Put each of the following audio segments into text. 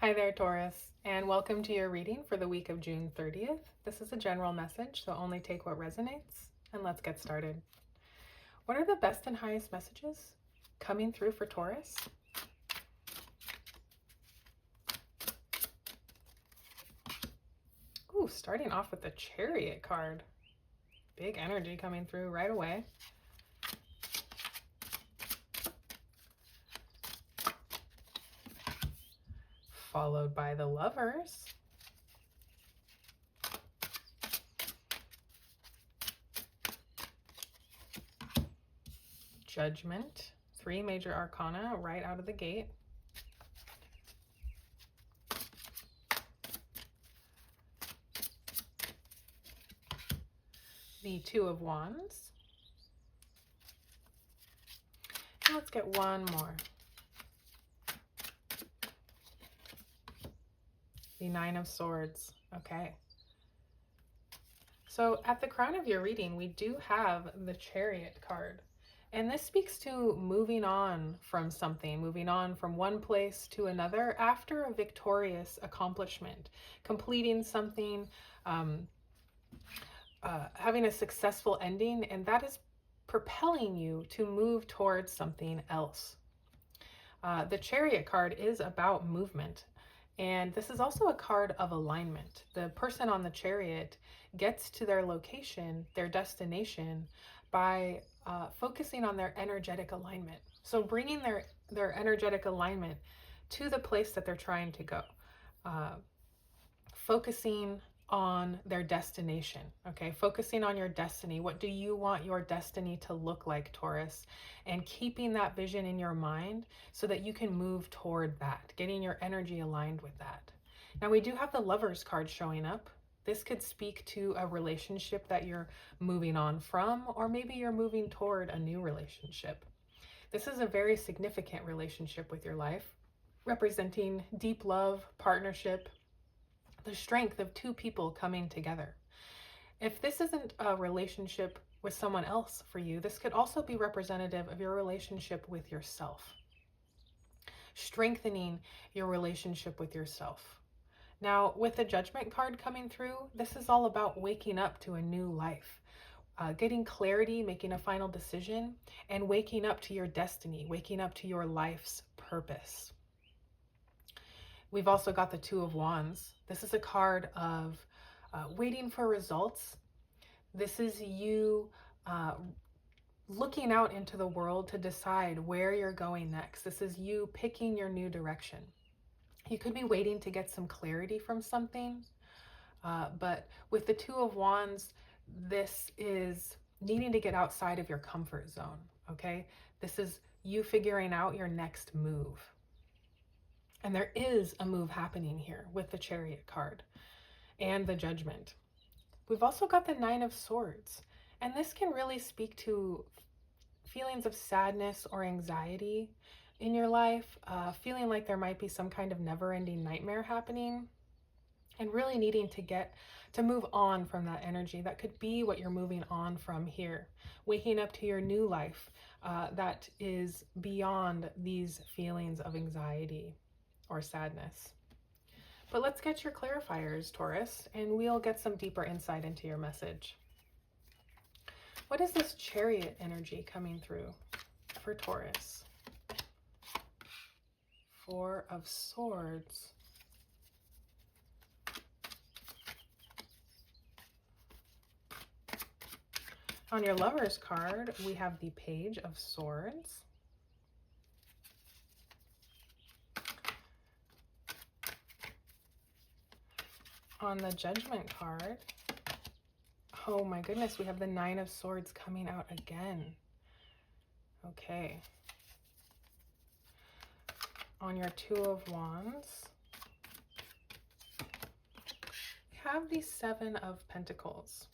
Hi there, Taurus, and welcome to your reading for the week of June 30th. This is a general message, so only take what resonates, and let's get started. What are the best and highest messages coming through for Taurus? Ooh, starting off with the Chariot card. Big energy coming through right away. Followed by the Lovers. Judgment. 3 major arcana right out of the gate. The 2 of Wands. And let's get one more. The 9 of Swords. Okay. So at the crown of your reading, we do have the Chariot card. And this speaks to moving on from something, moving on from one place to another after a victorious accomplishment, completing something, having a successful ending, and that is propelling you to move towards something else. The Chariot card is about movement. And this is also a card of alignment. The person on the Chariot gets to their location, their destination, by focusing on their energetic alignment. So bringing their energetic alignment to the place that they're trying to go. Focusing on their destination, okay? Focusing on your destiny. What do you want your destiny to look like, Taurus? And keeping that vision in your mind so that you can move toward that, getting your energy aligned with that. Now, we do have the Lovers card showing up. This could speak to a relationship that you're moving on from, or maybe you're moving toward a new relationship. This is a very significant relationship with your life, representing deep love, partnership, the strength of 2 people coming together. If this isn't a relationship with someone else for you, this could also be representative of your relationship with yourself. Strengthening your relationship with yourself. Now, with the Judgment card coming through, this is all about waking up to a new life, getting clarity, making a final decision, and waking up to your destiny, waking up to your life's purpose. We've also got the 2 of Wands. This is a card of waiting for results. This is you looking out into the world to decide where you're going next. This is you picking your new direction. You could be waiting to get some clarity from something, but with the 2 of Wands, this is needing to get outside of your comfort zone, okay? This is you figuring out your next move. And there is a move happening here with the Chariot card and the Judgment. We've also got the 9 of Swords, and this can really speak to feelings of sadness or anxiety in your life, feeling like there might be some kind of never-ending nightmare happening, and really needing to move on from that energy. That could be what you're moving on from here, waking up to your new life that is beyond these feelings of anxiety or sadness. But let's get your clarifiers, Taurus, and we'll get some deeper insight into your message. What is this Chariot energy coming through for Taurus? 4 of Swords. On your Lovers card, we have the Page of Swords. On the Judgment card, oh my goodness, we have the 9 of Swords coming out again. Okay. On your 2 of Wands, we have the 7 of Pentacles.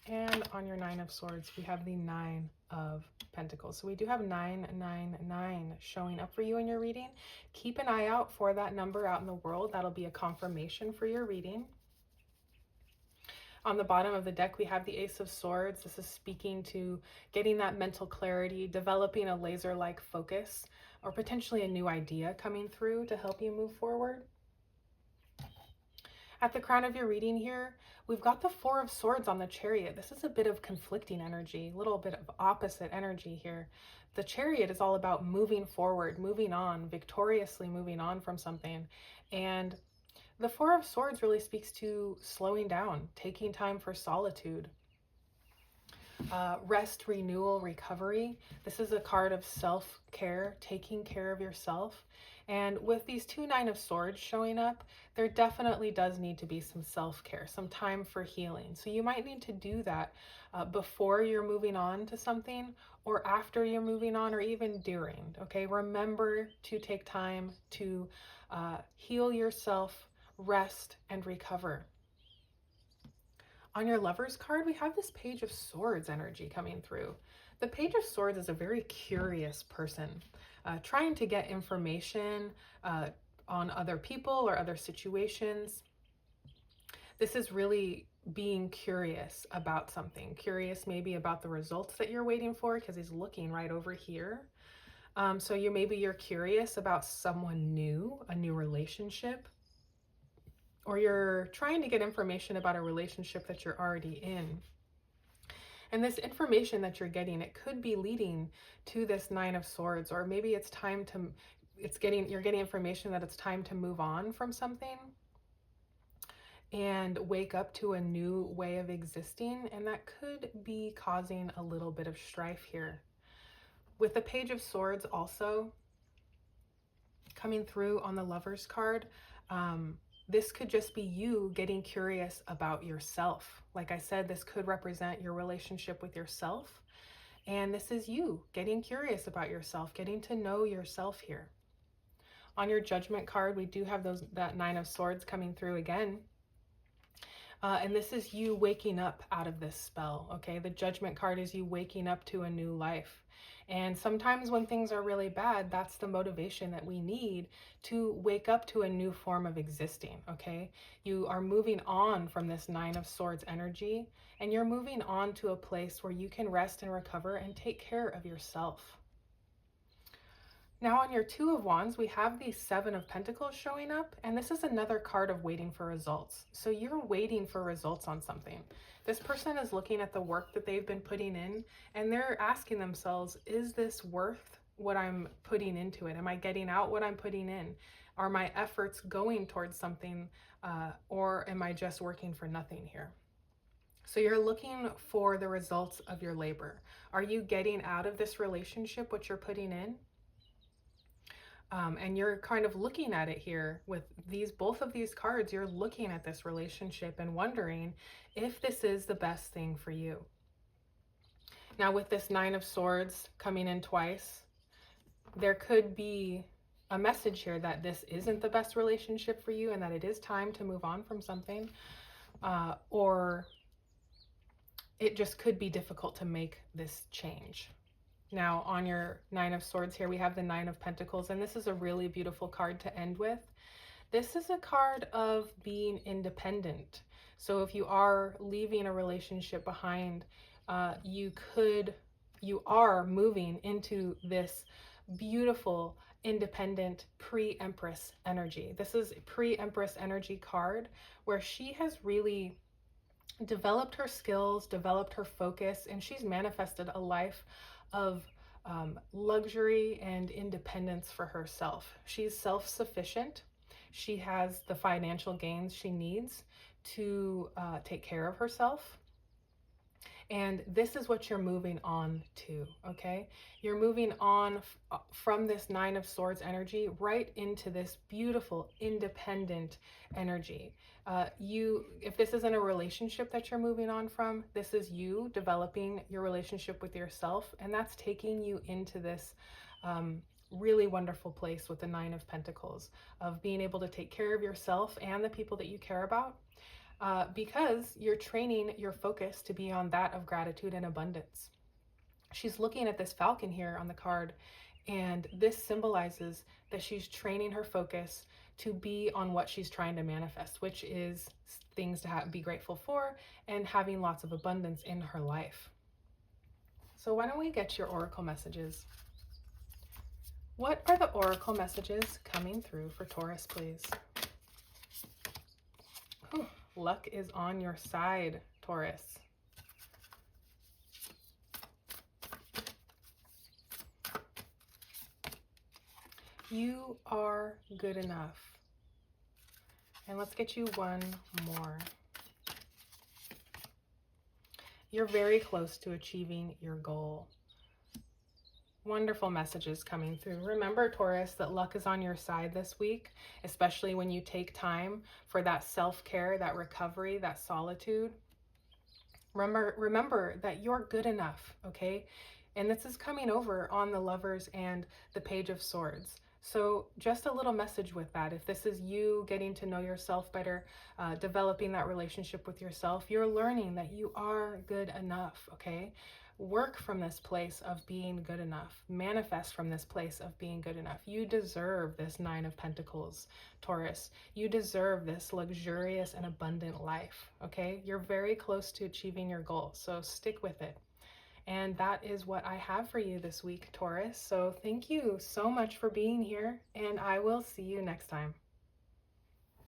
And on your 9 of Swords, we have the 9 of Pentacles. So we do have 999 showing up for you in your reading. Keep an eye out for that number out in the world. That'll be a confirmation for your reading. On the bottom of the deck, we have the Ace of Swords. This is speaking to getting that mental clarity, developing a laser-like focus, or potentially a new idea coming through to help you move forward. At the crown of your reading here, we've got the Four of Swords on the Chariot. This is a bit of conflicting energy, a little bit of opposite energy here. The Chariot is all about moving forward, moving on, victoriously moving on from something. And the Four of Swords really speaks to slowing down, taking time for solitude, rest, renewal, recovery. This is a card of self-care, taking care of yourself. And with these two Nine of Swords showing up, there definitely does need to be some self-care, some time for healing. So you might need to do that before you're moving on to something, or after you're moving on, or even during, okay? Remember to take time to heal yourself, rest, and recover. On your Lover's card, we have this Page of Swords energy coming through. The Page of Swords is a very curious person, trying to get information on other people or other situations. This is really being curious about something, curious maybe about the results that you're waiting for, because he's looking right over here. So maybe you're curious about someone new, a new relationship, or you're trying to get information about a relationship that you're already in. And this information that you're getting, it could be leading to this Nine of Swords, or maybe it's time to, you're getting information that it's time to move on from something and wake up to a new way of existing. And that could be causing a little bit of strife here. With the Page of Swords also coming through on the Lover's card, this could just be you getting curious about yourself. Like I said, this could represent your relationship with yourself. And this is you getting curious about yourself, getting to know yourself here. On your Judgment card, we do have that Nine of Swords coming through again. And this is you waking up out of this spell, okay? The Judgment card is you waking up to a new life. And sometimes when things are really bad, that's the motivation that we need to wake up to a new form of existing, okay? You are moving on from this Nine of Swords energy, and you're moving on to a place where you can rest and recover and take care of yourself. Now on your Two of Wands, we have the Seven of Pentacles showing up, and this is another card of waiting for results. So you're waiting for results on something. This person is looking at the work that they've been putting in, and they're asking themselves, is this worth what I'm putting into it? Am I getting out what I'm putting in? Are my efforts going towards something, or am I just working for nothing here? So you're looking for the results of your labor. Are you getting out of this relationship what you're putting in? And you're kind of looking at it here with both of these cards. You're looking at this relationship and wondering if this is the best thing for you. Now with this Nine of Swords coming in twice, there could be a message here that this isn't the best relationship for you and that it is time to move on from something, or it just could be difficult to make this change. Now on your Nine of Swords here, we have the Nine of Pentacles, and this is a really beautiful card to end with. This is a card of being independent. So if you are leaving a relationship behind, you are moving into this beautiful, independent pre-Empress energy. This is a pre-Empress energy card where she has really developed her skills, developed her focus, and she's manifested a life of luxury and independence for herself. She's self-sufficient. She has the financial gains she needs to take care of herself. And this is what you're moving on to, okay? You're moving on from this Nine of Swords energy right into this beautiful, independent energy. If this isn't a relationship that you're moving on from, this is you developing your relationship with yourself, and that's taking you into this really wonderful place with the Nine of Pentacles, of being able to take care of yourself and the people that you care about, because you're training your focus to be on that of gratitude and abundance. She's looking at this falcon here on the card, and this symbolizes that she's training her focus to be on what she's trying to manifest, which is things to be grateful for and having lots of abundance in her life. So why don't we get your oracle messages? What are the oracle messages coming through for Taurus, please? Whew, luck is on your side, Taurus. You are good enough. And let's get you one more. You're very close to achieving your goal. Wonderful messages coming through. Remember, Taurus, that luck is on your side this week, especially when you take time for that self-care, that recovery, that solitude. Remember that you're good enough, okay? And this is coming over on the Lovers and the Page of Swords. So just a little message with that. If this is you getting to know yourself better, developing that relationship with yourself, you're learning that you are good enough, okay? Work from this place of being good enough. Manifest from this place of being good enough. You deserve this Nine of Pentacles, Taurus. You deserve this luxurious and abundant life, okay? You're very close to achieving your goal, so stick with it. And that is what I have for you this week, Taurus. So thank you so much for being here, and I will see you next time.